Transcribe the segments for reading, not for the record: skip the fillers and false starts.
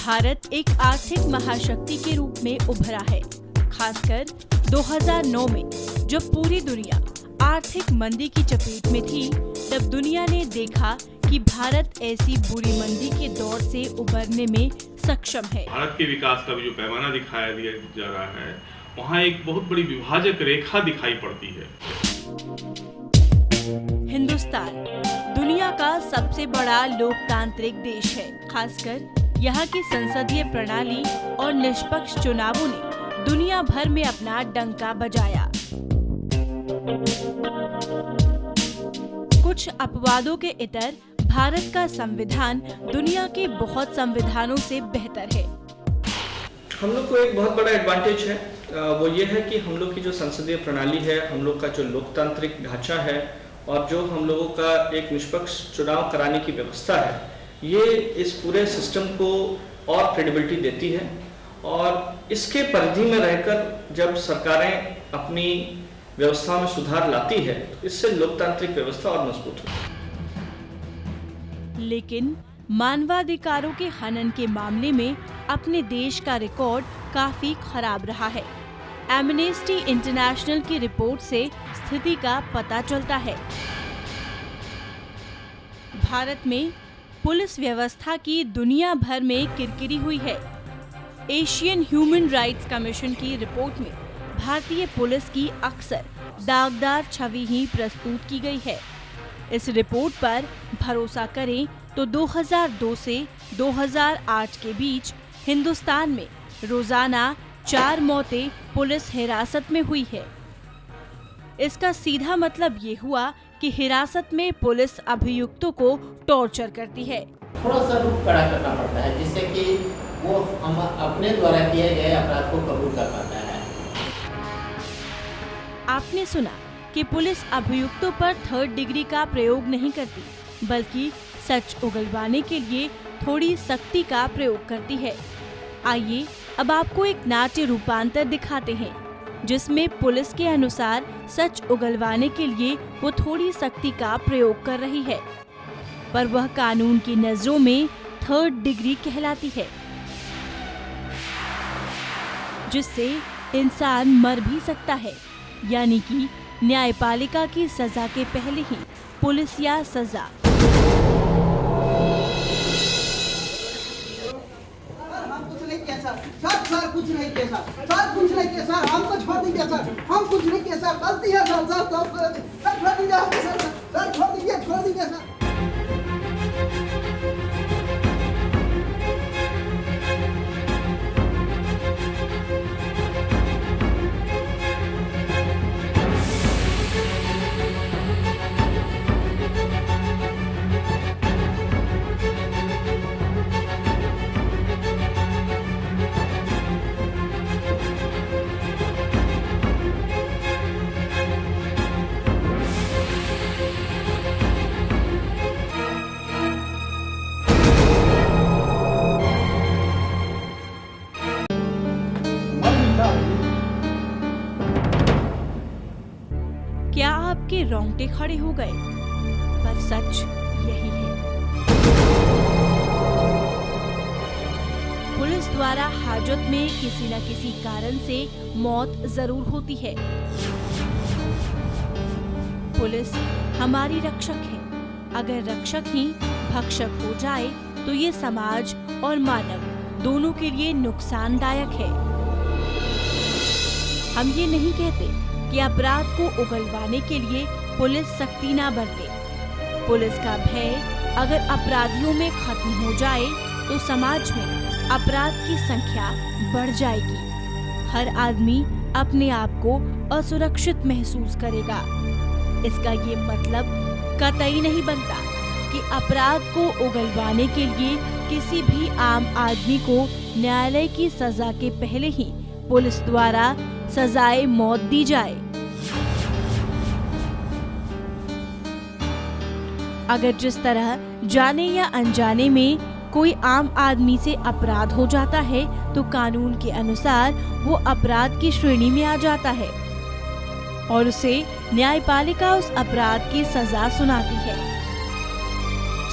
भारत एक आर्थिक महाशक्ति के रूप में उभरा है। खासकर 2009 में जब पूरी दुनिया आर्थिक मंदी की चपेट में थी, तब दुनिया ने देखा कि भारत ऐसी बुरी मंदी के दौर से उबरने में सक्षम है। भारत के विकास का भी जो पैमाना दिखाया दिया जा रहा है, वहाँ एक बहुत बड़ी विभाजक रेखा दिखाई पड़ती है। हिंदुस्तान दुनिया का सबसे बड़ा लोकतांत्रिक देश है। खासकर यहाँ की संसदीय प्रणाली और निष्पक्ष चुनावों ने दुनिया भर में अपना डंका बजाया। कुछ अपवादों के इतर भारत का संविधान दुनिया के बहुत संविधानों से बेहतर है। हम लोग को एक बहुत बड़ा एडवांटेज है, वो ये है कि हम लोग की जो संसदीय प्रणाली है, हम लोग का जो लोकतांत्रिक ढांचा है और जो हम लोगों का एक निष्पक्ष चुनाव कराने की व्यवस्था है, ये इस पूरे सिस्टम को और क्रेडिबिलिटी देती है। और इसके परिधि में रहकर जब सरकारें अपनी व्यवस्था में सुधार लाती है, तो इससे लोकतांत्रिक व्यवस्था और मजबूत होती है। लेकिन मानवाधिकारों के हनन के मामले में अपने देश का रिकॉर्ड काफी खराब रहा है। एमनेस्टी इंटरनेशनल की रिपोर्ट से स्थिति का पता चलता है। भारत में पुलिस व्यवस्था की दुनिया भर में किरकिरी हुई है। एशियन ह्यूमन राइट्स कमीशन की रिपोर्ट में भारतीय पुलिस की अक्सर दागदार छवि ही प्रस्तुत की गई है। इस रिपोर्ट पर भरोसा करें तो 2002 से 2008 के बीच हिंदुस्तान में रोजाना 4 मौतें पुलिस हिरासत में हुई है। इसका सीधा मतलब ये हुआ कि हिरासत में पुलिस अभियुक्तों को टॉर्चर करती है। थोड़ा सा रुख कड़ा करना पड़ता है, जिससे कि वो हम अपने द्वारा किए गए अपराध को कबूल कर पाता है। आपने सुना कि पुलिस अभियुक्तों पर 3rd डिग्री का प्रयोग नहीं करती, बल्कि सच उगलवाने के लिए थोड़ी सख्ती का प्रयोग करती है। आइए अब आपको एक नाट्य रूपांतर दिखाते हैं, जिसमें पुलिस के अनुसार सच उगलवाने के लिए वो थोड़ी सख्ती का प्रयोग कर रही है, पर वह कानून की नजरों में 3rd डिग्री कहलाती है, जिससे इंसान मर भी सकता है। यानी कि न्यायपालिका की सजा के पहले ही पुलिस या सजा। कुछ नहीं किया सर, कुछ नहीं किया सर, हमको छोड़ दीजिए सर, हम कुछ नहीं किया सर, गलती है सर, सर छोड़ दीजिए सर। क्या आपके रोंगटे खड़े हो गए? पर सच यही है। पुलिस द्वारा हाजत में किसी न किसी कारण से मौत जरूर होती है। पुलिस हमारी रक्षक है। अगर रक्षक ही भक्षक हो जाए तो ये समाज और मानव दोनों के लिए नुकसानदायक है। हम ये नहीं कहते कि अपराध को उगलवाने के लिए पुलिस सख्ती ना बरते। पुलिस का भय अगर अपराधियों में खत्म हो जाए तो समाज में अपराध की संख्या बढ़ जाएगी। हर आदमी अपने आप को असुरक्षित महसूस करेगा। इसका ये मतलब कतई नहीं बनता कि अपराध को उगलवाने के लिए किसी भी आम आदमी को न्यायालय की सजा के पहले ही पुलिस द्वारा सजाए मौत दी जाए। अगर जिस तरह जाने या अनजाने में कोई आम आदमी से अपराध हो जाता है, तो कानून के अनुसार वो अपराध की श्रेणी में आ जाता है और उसे न्यायपालिका उस अपराध की सजा सुनाती है।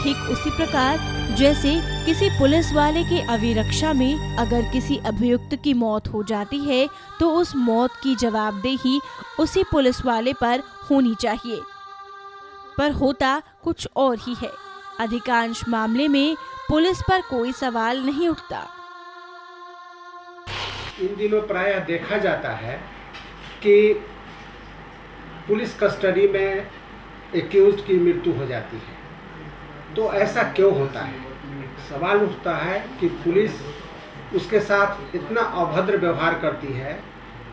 ठीक उसी प्रकार जैसे किसी पुलिस वाले के अभिरक्षा में अगर किसी अभियुक्त की मौत हो जाती है तो उस मौत की जवाबदेही उसी पुलिस वाले पर होनी चाहिए, पर होता कुछ और ही है। अधिकांश मामले में पुलिस पर कोई सवाल नहीं उठता। इन दिनों प्रायः देखा जाता है कि पुलिस कस्टडी में एक्यूज्ड की मृत्यु हो जाती है, तो ऐसा क्यों होता है? सवाल उठता है कि पुलिस उसके साथ इतना अभद्र व्यवहार करती है,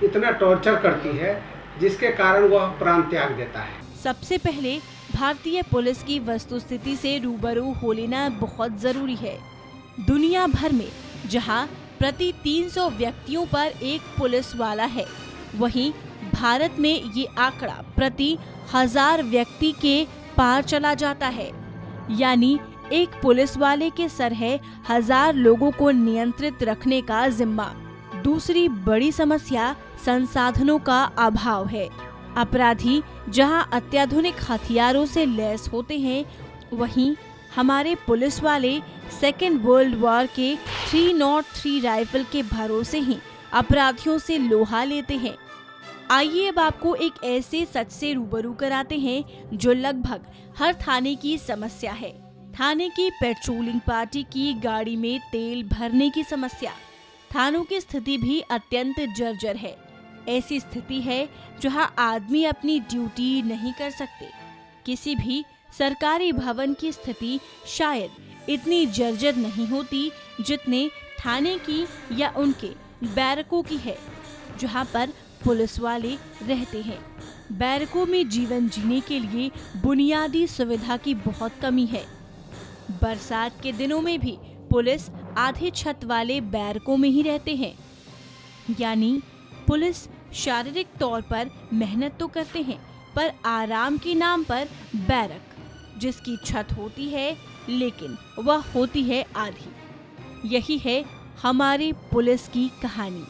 इतना टॉर्चर करती है, जिसके कारण वह प्राण त्याग देता है। सबसे पहले भारतीय पुलिस की वस्तुस्थिति से रूबरू हो लेना बहुत जरूरी है। दुनिया भर में जहां प्रति 300 व्यक्तियों पर एक पुलिस वाला है, वहीं भारत में ये आंकड़ा प्रति 1000 व्यक्ति के पार चला जाता है। यानी एक पुलिस वाले के सर है 1000 लोगों को नियंत्रित रखने का जिम्मा। दूसरी बड़ी समस्या संसाधनों का अभाव है। अपराधी जहां अत्याधुनिक हथियारों से लैस होते हैं, वहीं हमारे पुलिस वाले सेकेंड वर्ल्ड वॉर के 303 राइफल के भरोसे ही अपराधियों से लोहा लेते हैं। आइए अब आपको एक ऐसे सच से रूबरू कराते हैं जो लगभग हर थाने की समस्या है। थाने की पेट्रोलिंग पार्टी की गाड़ी में तेल भरने की समस्या। थानों की स्थिति भी अत्यंत जर्जर है। ऐसी स्थिति है जहां आदमी अपनी ड्यूटी नहीं कर सकते। किसी भी सरकारी भवन की स्थिति शायद इतनी जर्जर नहीं होती जितने थाने की या उनके बैरकों की है, जहां पर पुलिस वाले रहते हैं। बैरकों में जीवन जीने के लिए बुनियादी सुविधा की बहुत कमी है। बरसात के दिनों में भी पुलिस आधी छत वाले बैरकों में ही रहते हैं। यानी पुलिस शारीरिक तौर पर मेहनत तो करते हैं, पर आराम के नाम पर बैरक, जिसकी छत होती है लेकिन वह होती है आधी। यही है हमारी पुलिस की कहानी।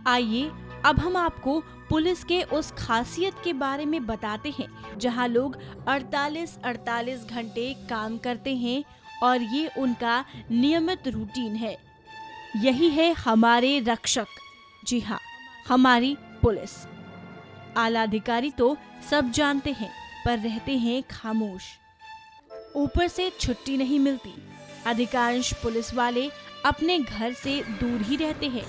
आइए अब हम आपको पुलिस के उस खासियत के बारे में बताते हैं जहां लोग 48 घंटे काम करते हैं और ये उनका नियमित रूटीन है। यही है हमारे रक्षक, जी हाँ, हमारी पुलिस। आला अधिकारी तो सब जानते हैं, पर रहते हैं खामोश। ऊपर से छुट्टी नहीं मिलती। अधिकांश पुलिस वाले अपने घर से दूर ही रहते हैं।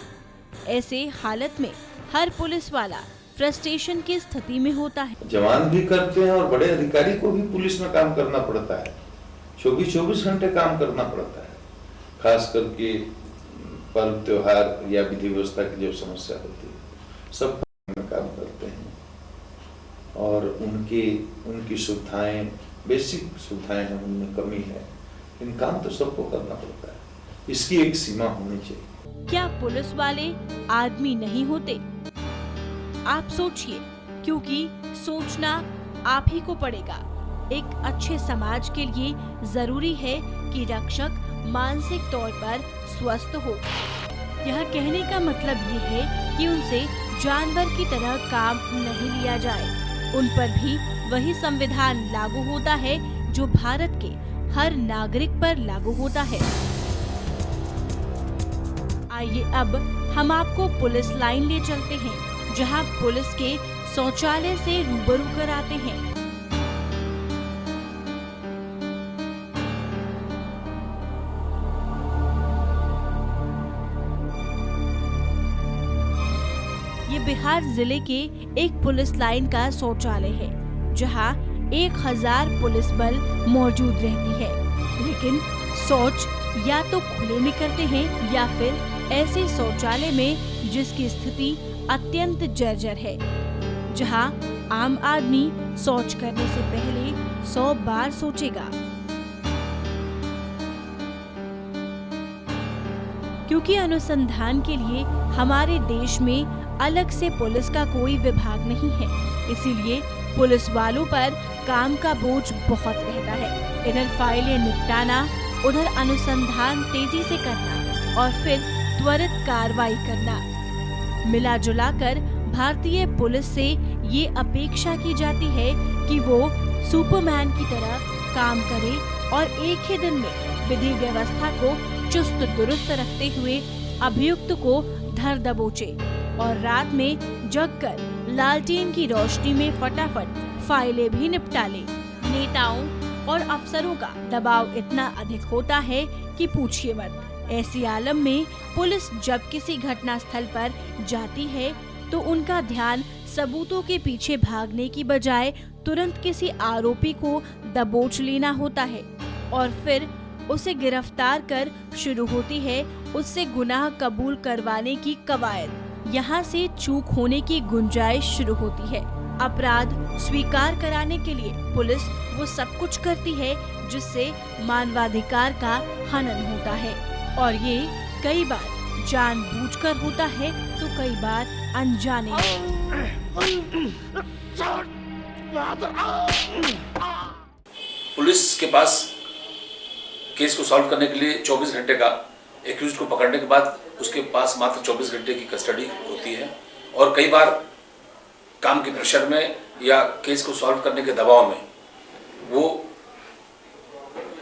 ऐसे हालत में हर पुलिस वाला फ्रस्ट्रेशन की स्थिति में होता है। जवान भी करते हैं और बड़े अधिकारी को भी पुलिस में काम करना पड़ता है। 24 घंटे काम करना पड़ता है। खास करके पर्व त्योहार या विधि व्यवस्था की जो समस्या होती है, सब में काम करते हैं और उनकी सुविधाएं, बेसिक सुविधाएं हैं, उनमें कमी है। इन काम तो सबको करना पड़ता है। इसकी एक सीमा होनी चाहिए। क्या पुलिस वाले आदमी नहीं होते? आप सोचिए, क्योंकि सोचना आप ही को पड़ेगा। एक अच्छे समाज के लिए जरूरी है कि रक्षक मानसिक तौर पर स्वस्थ हो। यह कहने का मतलब ये है कि उनसे जानवर की तरह काम नहीं लिया जाए। उन पर भी वही संविधान लागू होता है जो भारत के हर नागरिक पर लागू होता है। आइए अब हम आपको पुलिस लाइन ले चलते हैं, जहां पुलिस के शौचालय से रूबरू कराते हैं। ये बिहार जिले के एक पुलिस लाइन का शौचालय है, जहां 1000 पुलिस बल मौजूद रहती है। लेकिन शौच या तो खुले में करते हैं या फिर ऐसे शौचालय में जिसकी स्थिति अत्यंत जर्जर है, जहां आम आदमी शौच करने से पहले 100 बार सोचेगा। क्योंकि अनुसंधान के लिए हमारे देश में अलग से पुलिस का कोई विभाग नहीं है, इसीलिए पुलिस वालों पर काम का बोझ बहुत रहता है। इधर फाइलें निपटाना, उधर अनुसंधान तेजी से करना और फिर त्वरित कार्रवाई करना। मिला जुलाकर भारतीय पुलिस से ये अपेक्षा की जाती है कि वो सुपरमैन की तरह काम करे और एक ही दिन में विधि व्यवस्था को चुस्त दुरुस्त रखते हुए अभियुक्त को धर दबोचे और रात में जगकर लालटेन की रोशनी में फटाफट फाइलें भी निपटा ले। नेताओं और अफसरों का दबाव इतना अधिक होता है कि पूछिए मत। ऐसी आलम में पुलिस जब किसी घटना स्थल पर जाती है तो उनका ध्यान सबूतों के पीछे भागने की बजाय तुरंत किसी आरोपी को दबोच लेना होता है और फिर उसे गिरफ्तार कर शुरू होती है उससे गुनाह कबूल करवाने की कवायद। यहाँ से चूक होने की गुंजाइश शुरू होती है। अपराध स्वीकार कराने के लिए पुलिस वो सब कुछ करती है जिससे मानवाधिकार का हनन होता है और ये कई बार जानबूझकर होता है तो कई बार अनजाने। पुलिस के पास केस को सॉल्व करने के लिए 24 घंटे का, एक्यूज्ड को पकड़ने के बाद उसके पास मात्र 24 घंटे की कस्टडी होती है और कई बार काम के प्रेशर में या केस को सॉल्व करने के दबाव में वो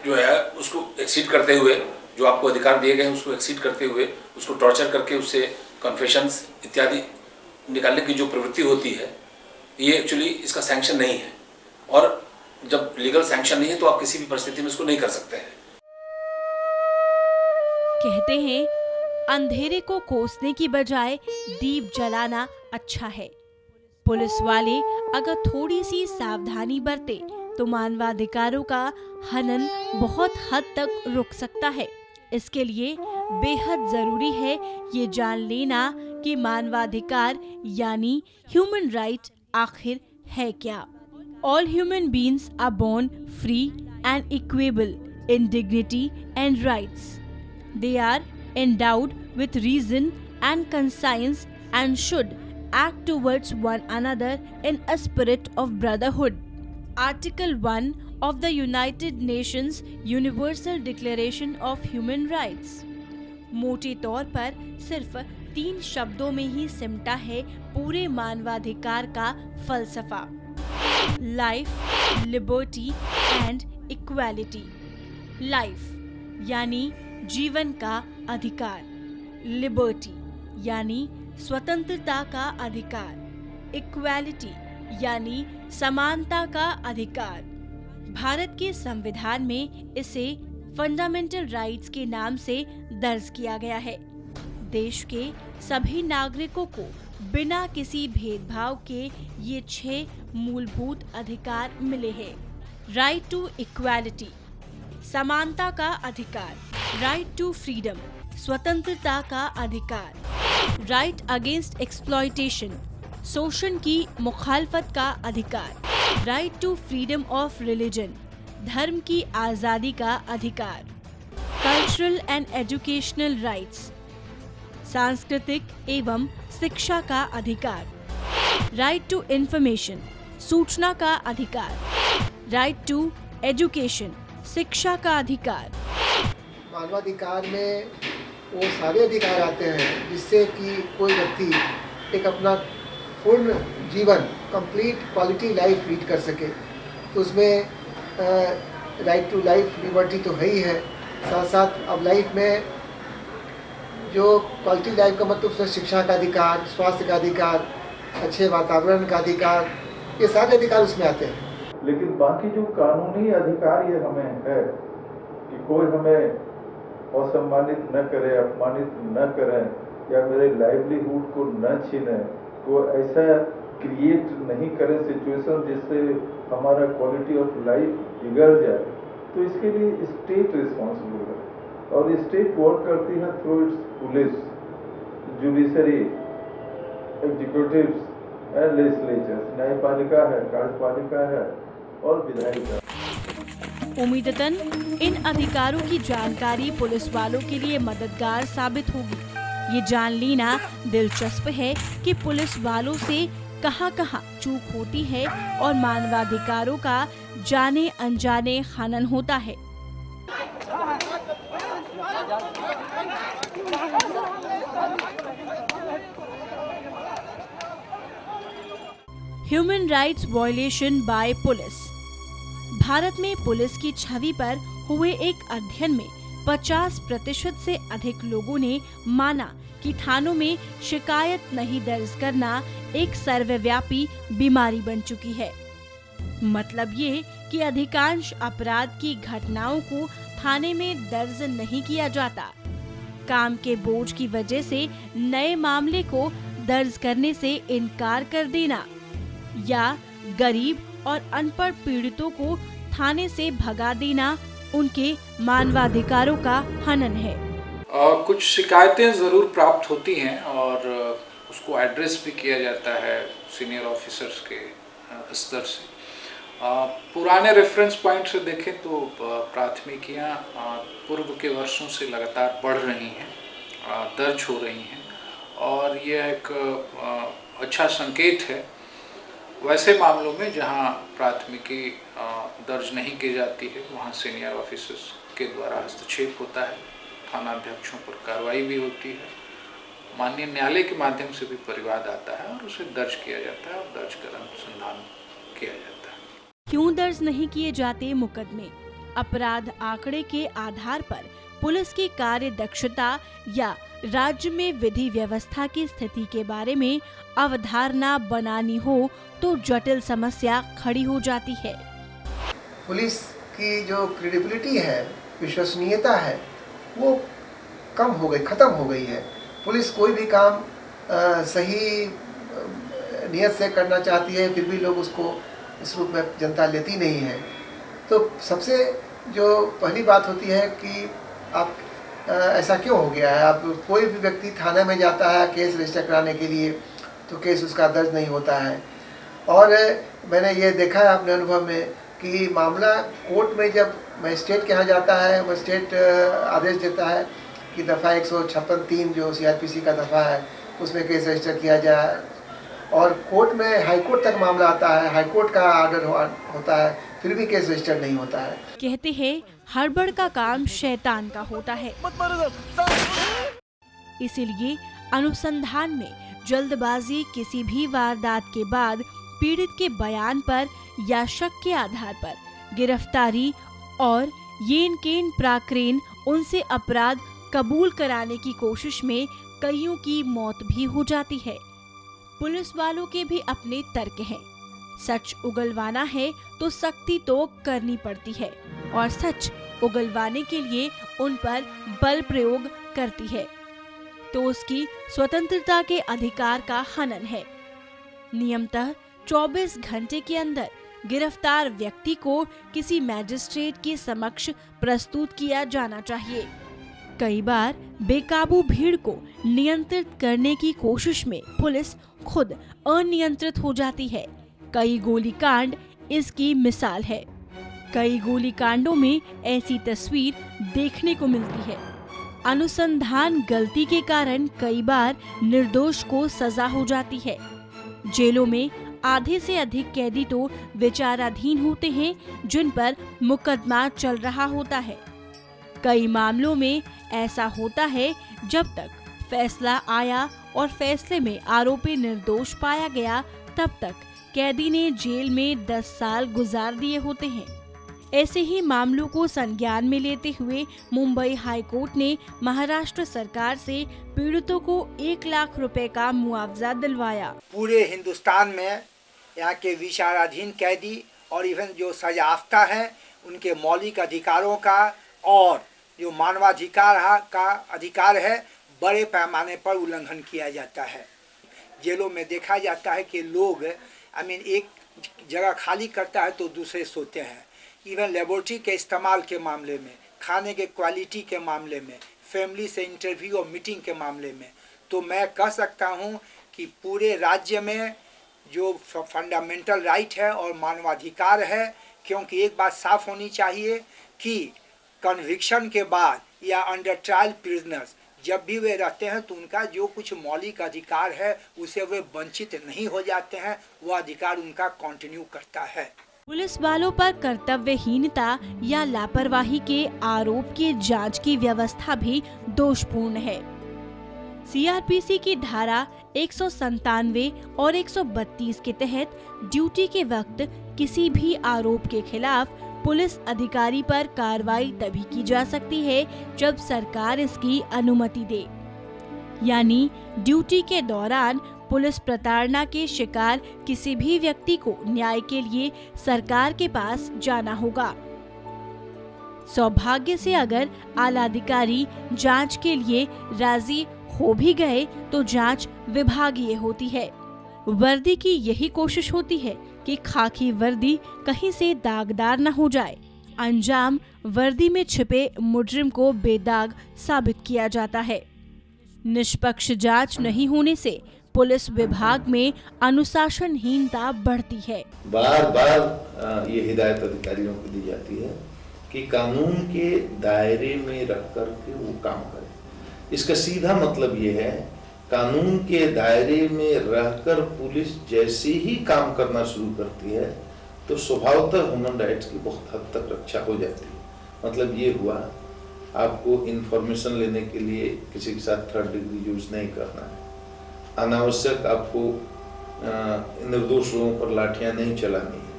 जो है उसको एक्सीड करते हुए, जो आपको अधिकार दिए गए हैं उसको एक्सीड करते हुए उसको टॉर्चर करके उससे कन्फेशंस इत्यादि निकालने की जो प्रवृत्ति होती है, ये एक्चुअली इसका सैंक्शन नहीं है और जब लीगल सैंक्शन नहीं है तो आप किसी भी परिस्थिति में इसको नहीं कर सकते हैं। कहते हैं अंधेरे को कोसने की बजाय दीप जलाना अच्छा है। पुलिस वाले अगर थोड़ी सी सावधानी बरते तो मानवाधिकारों का हनन बहुत हद तक रुक सकता है। इसके लिए बेहद जरूरी है ये जान लेना कि मानवाधिकार यानी ह्यूमन राइट आखिर है क्या। All human beings are born free and equable in dignity and rights. They are endowed with reason and conscience and should act towards one another in a spirit of brotherhood. Article 1 of the United Nations Universal Declaration of Human Rights मोटे तौर पर सिर्फ 3 शब्दों में ही सिमटा है पूरे मानवाधिकार का फलसफा। Life, liberty and equality. Life यानी जीवन का अधिकार, लिबर्टी यानी स्वतंत्रता का अधिकार, इक्वालिटी यानी समानता का अधिकार। भारत के संविधान में इसे फंडामेंटल राइट्स के नाम से दर्ज किया गया है। देश के सभी नागरिकों को बिना किसी भेदभाव के ये 6 मूलभूत अधिकार मिले हैं। राइट टू इक्वालिटी, समानता का अधिकार। राइट टू फ्रीडम, स्वतंत्रता का अधिकार। राइट अगेंस्ट एक्सप्लॉयटेशन, शोषण की मुखालफत का अधिकार। Right to freedom of religion, धर्म की आज़ादी का अधिकार। कल्चरल एंड एजुकेशनल राइट्स, सांस्कृतिक एवं शिक्षा का अधिकार। राइट टू इंफॉर्मेशन, सूचना का अधिकार। राइट टू एजुकेशन, शिक्षा का अधिकार। मानवाधिकार में वो सारे अधिकार आते हैं जिससे कि कोई व्यक्ति एक अपना पूर्ण जीवन, कंप्लीट क्वालिटी लाइफ लीड कर सके। तो उसमें राइट टू लाइफ, लिबर्टी तो है ही है, साथ साथ अब लाइफ में जो क्वालिटी लाइफ का मतलब उसमें शिक्षा का अधिकार, स्वास्थ्य का अधिकार, अच्छे वातावरण का अधिकार, ये सारे अधिकार उसमें आते हैं। लेकिन बाकी जो कानूनी अधिकार ये हमें है कि कोई हमें असम्मानित न करे, अपमानित न करें या मेरे लाइवलीहुड को न छीने, तो ऐसा क्रिएट नहीं करें सिचुएशन जिससे हमारा क्वालिटी ऑफ लाइफ बिगड़ जाए। तो इसके लिए स्टेट रिस्पॉन्सिबल है और स्टेट वर्क करती है through it's police, judiciary, executives and legislatures. न्यायपालिका है, कार्यपालिका है और विधायिका। उम्मीदतन इन अधिकारों की जानकारी पुलिस वालों के लिए मददगार साबित होगी। ये जान लेना दिलचस्प है कि पुलिस वालों से कहां-कहां चूक होती है और मानवाधिकारों का जाने अनजाने हनन होता है। Human rights violation by police. Bharat में पुलिस की छवि पर हुए एक अध्ययन में 50% से अधिक लोगों ने माना कि थानों में शिकायत नहीं दर्ज करना एक सर्वव्यापी बीमारी बन चुकी है। मतलब ये कि अधिकांश अपराध की घटनाओं को थाने में दर्ज नहीं किया जाता। काम के बोझ की वजह से नए मामले को दर्ज करने से इनकार कर देना या गरीब और अनपढ़ पीड़ितों को थाने से भगा देना उनके मानवाधिकारों का हनन है। कुछ शिकायतें ज़रूर प्राप्त होती हैं और उसको एड्रेस भी किया जाता है सीनियर ऑफिसर्स के स्तर से। पुराने रेफरेंस पॉइंट से देखें तो प्राथमिकियां पूर्व के वर्षों से लगातार बढ़ रही हैं, दर्ज हो रही हैं और यह एक अच्छा संकेत है। वैसे मामलों में जहां प्राथमिकी दर्ज नहीं की जाती है वहां सीनियर ऑफिसर्स के द्वारा हस्तक्षेप होता है, थानाध्यक्षों पर कार्रवाई भी होती है, माननीय न्यायालय के माध्यम से भी परिवाद आता है और उसे दर्ज किया जाता है और दर्ज कर अनुसंधान किया जाता है। क्यों दर्ज नहीं किए जाते मुकदमे? अपराध आंकड़े के आधार पर पुलिस की कार्य दक्षता या राज्य में विधि व्यवस्था की स्थिति के बारे में अवधारणा बनानी हो तो जटिल समस्या खड़ी हो जाती है। पुलिस की जो क्रेडिबिलिटी है, विश्वसनीयता है, वो कम हो गई, खत्म हो गई है। पुलिस कोई भी काम सही नियत से करना चाहती है, फिर भी लोग उसको इस रूप में जनता लेती नहीं है। तो सबसे जो पहली बात होती है कि आप ऐसा क्यों हो गया है। आप कोई भी व्यक्ति थाने में जाता है केस रजिस्टर कराने के लिए तो केस उसका दर्ज नहीं होता है। और मैंने ये देखा है अपने अनुभव में कि मामला कोर्ट में जब मजिस्ट्रेट के यहाँ जाता है, मजिस्ट्रेट आदेश देता है कि दफ़ा 156(3) जो CRPC का दफ़ा है उसमें केस रजिस्टर किया जाए और कोर्ट में हाईकोर्ट तक मामला आता है, हाईकोर्ट का ऑर्डर होता है, फिर भी केस रजिस्टर नहीं होता है। कहते हैं हड़बड़ का काम शैतान का होता है, इसीलिए अनुसंधान में जल्दबाजी किसी भी वारदात के बाद पीड़ित के बयान पर या शक के आधार पर गिरफ्तारी और येन केन प्राक्रेन उनसे अपराध कबूल कराने की कोशिश में कईयों की मौत भी हो जाती है। पुलिस वालों के भी अपने तर्क हैं। सच उगलवाना है तो सख्ती तो करनी पड़ती है और सच उगलवाने के लिए उन पर बल प्रयोग करती है तो उसकी स्वतंत्रता के अधिकार का हनन है। नियमतः 24 घंटे के अंदर गिरफ्तार व्यक्ति को किसी मैजिस्ट्रेट के समक्ष प्रस्तुत किया जाना चाहिए। कई बार बेकाबू भीड़ को नियंत्रित करने की कोशिश में पुलिस खुद अनियंत्रित हो जाती है। कई गोलीकांड इसकी मिसाल है। कई गोलीकांडों में ऐसी तस्वीर देखने को मिलती है। अनुसंधान गलती के कारण कई बार निर्दोष को सजा हो जाती है। जेलों में आधे से अधिक कैदी तो विचाराधीन होते हैं जिन पर मुकदमा चल रहा होता है। कई मामलों में ऐसा होता है जब तक फैसला आया और फैसले में आरोपी निर्दोष पाया गया तब तक कैदी ने जेल में 10 साल गुजार दिए होते हैं। ऐसे ही मामलों को संज्ञान में लेते हुए मुंबई हाई कोर्ट ने महाराष्ट्र सरकार से पीड़ितों को 1 लाख रुपए का मुआवजा दिलवाया। पूरे हिंदुस्तान में यहाँ के विचाराधीन कैदी और इवन जो सजायाफ्ता हैं उनके मौलिक अधिकारों का और जो मानवाधिकार का अधिकार है बड़े पैमाने पर उल्लंघन किया जाता है। जेलों में देखा जाता है कि लोग एक जगह खाली करता है तो दूसरे सोते हैं। इवन लेबोरेटरी के इस्तेमाल के मामले में, खाने के क्वालिटी के मामले में, फैमिली से इंटरव्यू और मीटिंग के मामले में, तो मैं कह सकता हूँ कि पूरे राज्य में जो फंडामेंटल राइट है और मानवाधिकार है, क्योंकि एक बात साफ होनी चाहिए कि कन्विक्शन के बाद या अंडर ट्रायल प्रिजनर्स जब भी वे रहते हैं तो उनका जो कुछ मौलिक अधिकार है उसे वे वंचित नहीं हो जाते हैं, वो अधिकार उनका कंटिन्यू करता है। पुलिस वालों पर कर्तव्यहीनता या लापरवाही के आरोप की जांच की व्यवस्था भी दोषपूर्ण है। सीआरपीसी की धारा 197 और 132 के तहत ड्यूटी के वक्त किसी भी आरोप के खिलाफ पुलिस अधिकारी पर कार्रवाई तभी की जा सकती है जब सरकार इसकी अनुमति दे। यानी ड्यूटी के दौरान पुलिस प्रताड़ना के शिकार किसी भी व्यक्ति को न्याय के लिए सरकार के पास जाना होगा। सौभाग्य से अगर आला अधिकारी जांच के लिए राजी हो भी गए तो जांच विभागीय होती है। वर्दी की यही कोशिश होती है कि खाकी वर्दी कहीं से दागदार न हो जाए। अंजाम वर्दी में छिपे मुजरिम को बेदाग साबित किया जाता है। निष्पक्ष जांच नहीं होने से पुलिस विभाग में अनुशासनहीनता बढ़ती है। बार बार ये हिदायत अधिकारियों को दी जाती है कि कानून के दायरे में रख कर के वो काम करें। इसका सीधा मतलब ये है, कानून के दायरे में रहकर पुलिस जैसे ही काम करना शुरू करती है तो स्वभावतः ह्यूमन राइट्स की बहुत हद तक रक्षा हो जाती है। मतलब ये हुआ, आपको इंफॉर्मेशन लेने के लिए किसी के साथ थर्ड डिग्री यूज नहीं करना है, अनावश्यक आपको निर्दोष लोगों पर लाठियां नहीं चलानी है,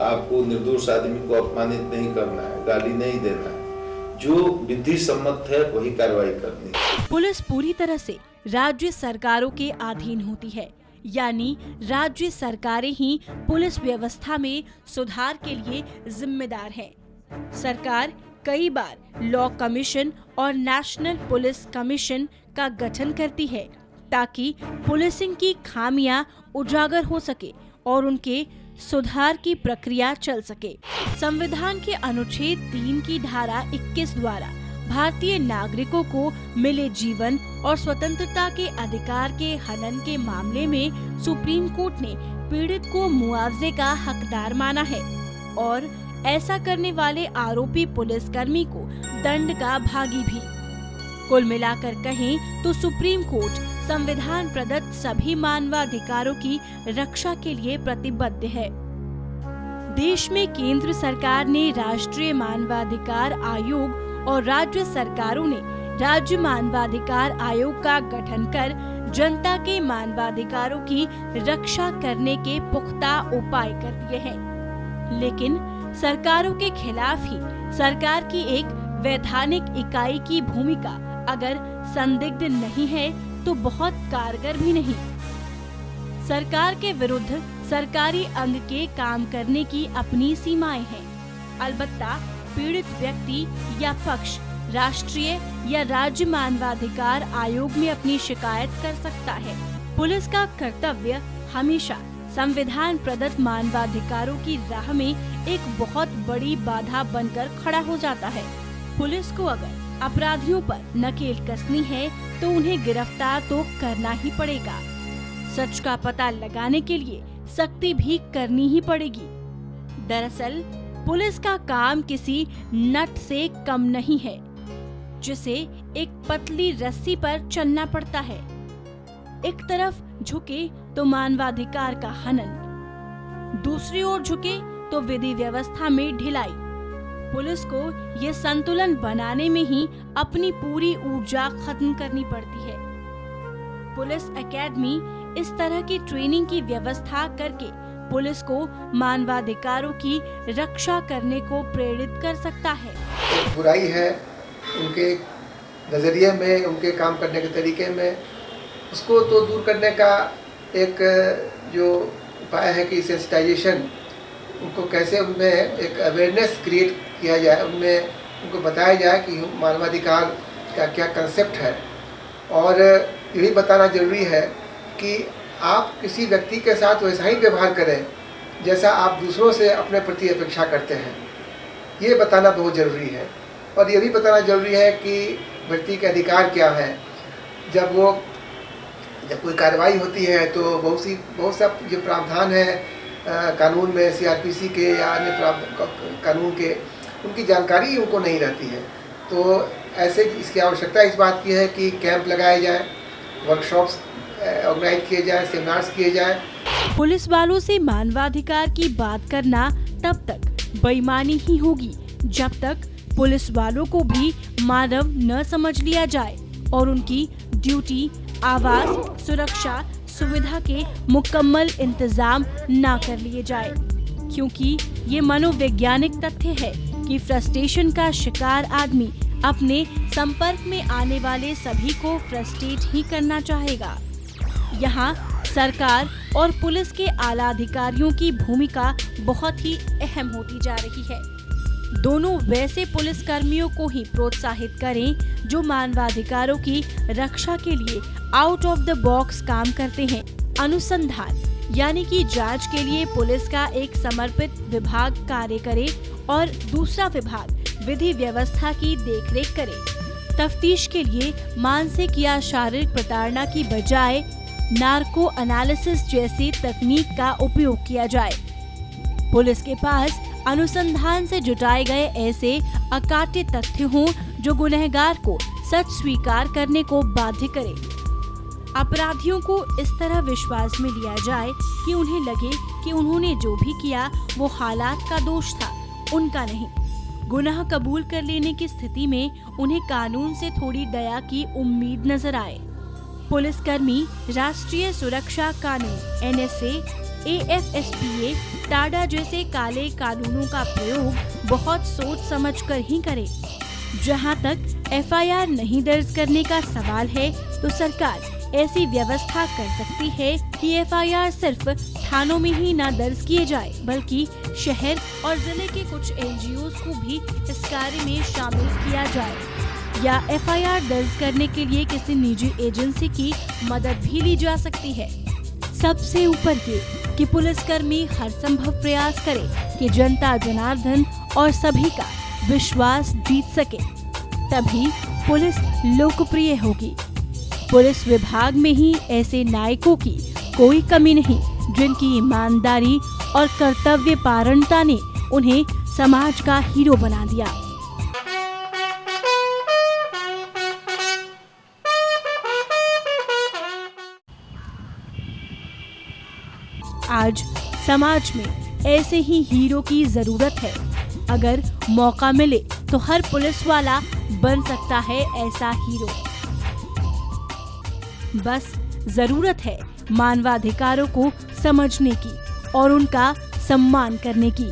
आपको निर्दोष आदमी को अपमानित नहीं करना है, गाली नहीं देना है, जो विधि सम्मत है वही कार्रवाई करनी है। पुलिस पूरी तरह से राज्य सरकारों के अधीन होती है, यानी राज्य सरकारें ही पुलिस व्यवस्था में सुधार के लिए जिम्मेदार हैं। सरकार कई बार लॉ कमीशन और नेशनल पुलिस कमीशन का गठन करती है ताकि पुलिसिंग की खामियां उजागर हो सके और उनके सुधार की प्रक्रिया चल सके। संविधान के अनुच्छेद 3 की धारा 21 द्वारा भारतीय नागरिकों को मिले जीवन और स्वतंत्रता के अधिकार के हनन के मामले में सुप्रीम कोर्ट ने पीड़ित को मुआवजे का हकदार माना है और ऐसा करने वाले आरोपी पुलिसकर्मी को दंड का भागी भी। कुल मिलाकर कहें तो सुप्रीम कोर्ट संविधान प्रदत्त सभी मानवाधिकारों की रक्षा के लिए प्रतिबद्ध है। देश में केंद्र सरकार ने राष्ट्रीय मानवाधिकार आयोग और राज्य सरकारों ने राज्य मानवाधिकार आयोग का गठन कर जनता के मानवाधिकारों की रक्षा करने के पुख्ता उपाय कर दिए हैं। लेकिन सरकारों के खिलाफ ही सरकार की एक वैधानिक इकाई की भूमिका अगर संदिग्ध नहीं है तो बहुत कारगर भी नहीं। सरकार के विरुद्ध सरकारी अंग के काम करने की अपनी सीमाएं हैं। अलबत्ता पीड़ित व्यक्ति या पक्ष राष्ट्रीय या राज्य मानवाधिकार आयोग में अपनी शिकायत कर सकता है। पुलिस का कर्तव्य हमेशा संविधान प्रदत्त मानवाधिकारों की राह में एक बहुत बड़ी बाधा बनकर खड़ा हो जाता है। पुलिस को अगर अपराधियों पर नकेल कसनी है तो उन्हें गिरफ्तार तो करना ही पड़ेगा। सच का पता लगाने के लिए सख्ती भी करनी ही पड़ेगी। दरअसल पुलिस का काम किसी नट से कम नहीं है जिसे एक पतली रस्सी पर चलना पड़ता है। एक तरफ झुके तो मानवाधिकार का हनन, दूसरी ओर झुके तो विधि व्यवस्था में ढिलाई। पुलिस को ये संतुलन बनाने में ही अपनी पूरी ऊर्जा खत्म करनी पड़ती है। पुलिस एकेडमी इस तरह की ट्रेनिंग की व्यवस्था करके पुलिस को मानवाधिकारों की रक्षा करने को प्रेरित कर सकता है। एक बुराई है उनके नज़रिए में, उनके काम करने के तरीके में, उसको तो दूर करने का एक जो उपाय है कि सेंसिटाइजेशन, उनको कैसे उनमें एक अवेयरनेस क्रिएट किया जाए, उनमें उनको बताया जाए कि मानवाधिकार का क्या कंसेप्ट है। और यही बताना ज़रूरी है कि आप किसी व्यक्ति के साथ वैसा ही व्यवहार करें जैसा आप दूसरों से अपने प्रति अपेक्षा करते हैं, ये बताना बहुत ज़रूरी है। और ये भी बताना ज़रूरी है कि व्यक्ति के अधिकार क्या हैं। जब कोई कार्रवाई होती है तो बहुत सा जो प्रावधान है कानून में, सीआरपीसी के या अन्य कानून के, उनकी जानकारी उनको नहीं रहती है। तो ऐसे इसकी आवश्यकता इस बात की है कि कैंप लगाए जाए, वर्कशॉप्स ऑर्गेनाइज किए जाए, सेमिनार्स किए जाए। पुलिस वालों से मानवाधिकार की बात करना तब तक बेईमानी ही होगी जब तक पुलिस वालों को भी मानव न समझ लिया जाए और उनकी ड्यूटी, आवास, सुरक्षा सुविधा के मुकम्मल इंतजाम ना कर लिए जाए, क्योंकि ये मनोवैज्ञानिक तथ्य है कि फ्रस्ट्रेशन का शिकार आदमी अपने संपर्क में आने वाले सभी को फ्रस्ट्रेट ही करना चाहेगा। यहाँ सरकार और पुलिस के आला अधिकारियों की भूमिका बहुत ही अहम होती जा रही है। दोनों वैसे पुलिस कर्मियों को ही प्रोत्साहित करें जो मानवाधिकारों की रक्षा के लिए आउट ऑफ द बॉक्स काम करते हैं। अनुसंधान यानी कि जांच के लिए पुलिस का एक समर्पित विभाग कार्य करे और दूसरा विभाग विधि व्यवस्था की देखरेख करे। तफ्तीश के लिए मानसिक या शारीरिक प्रताड़ना की बजाय नार्को एनालिसिस जैसी तकनीक का उपयोग किया जाए। पुलिस के पास अनुसंधान से जुटाए गए ऐसे अकाट्य तथ्य हों जो गुनहगार को सच स्वीकार करने को बाध्य करे। अपराधियों को इस तरह विश्वास में लिया जाए कि उन्हें लगे कि उन्होंने जो भी किया वो हालात का दोष था, उनका नहीं। गुनाह कबूल कर लेने की स्थिति में उन्हें कानून से थोड़ी दया की उम्मीद नजर आए। पुलिसकर्मी राष्ट्रीय सुरक्षा कानून NSA, AFSPA, टाडा जैसे काले कानूनों का प्रयोग बहुत सोच समझकर ही करे। जहां तक FIR नहीं दर्ज करने का सवाल है तो सरकार ऐसी व्यवस्था कर सकती है कि FIR सिर्फ थानों में ही न दर्ज किए जाए बल्कि शहर और जिले के कुछ NGOs को भी इस कार्य में शामिल किया जाए, या FIR दर्ज करने के लिए किसी निजी एजेंसी की मदद भी ली जा सकती है। सबसे ऊपर ये कि पुलिसकर्मी हर संभव प्रयास करे कि जनता जनार्दन और सभी का विश्वास जीत सके, तभी पुलिस लोकप्रिय होगी। पुलिस विभाग में ही ऐसे नायकों की कोई कमी नहीं जिनकी ईमानदारी और कर्तव्य पारणता ने उन्हें समाज का हीरो बना दिया। आज समाज में ऐसे ही हीरो की जरूरत है। अगर मौका मिले तो हर पुलिस वाला बन सकता है ऐसा हीरो। बस जरूरत है मानवाधिकारों को समझने की और उनका सम्मान करने की।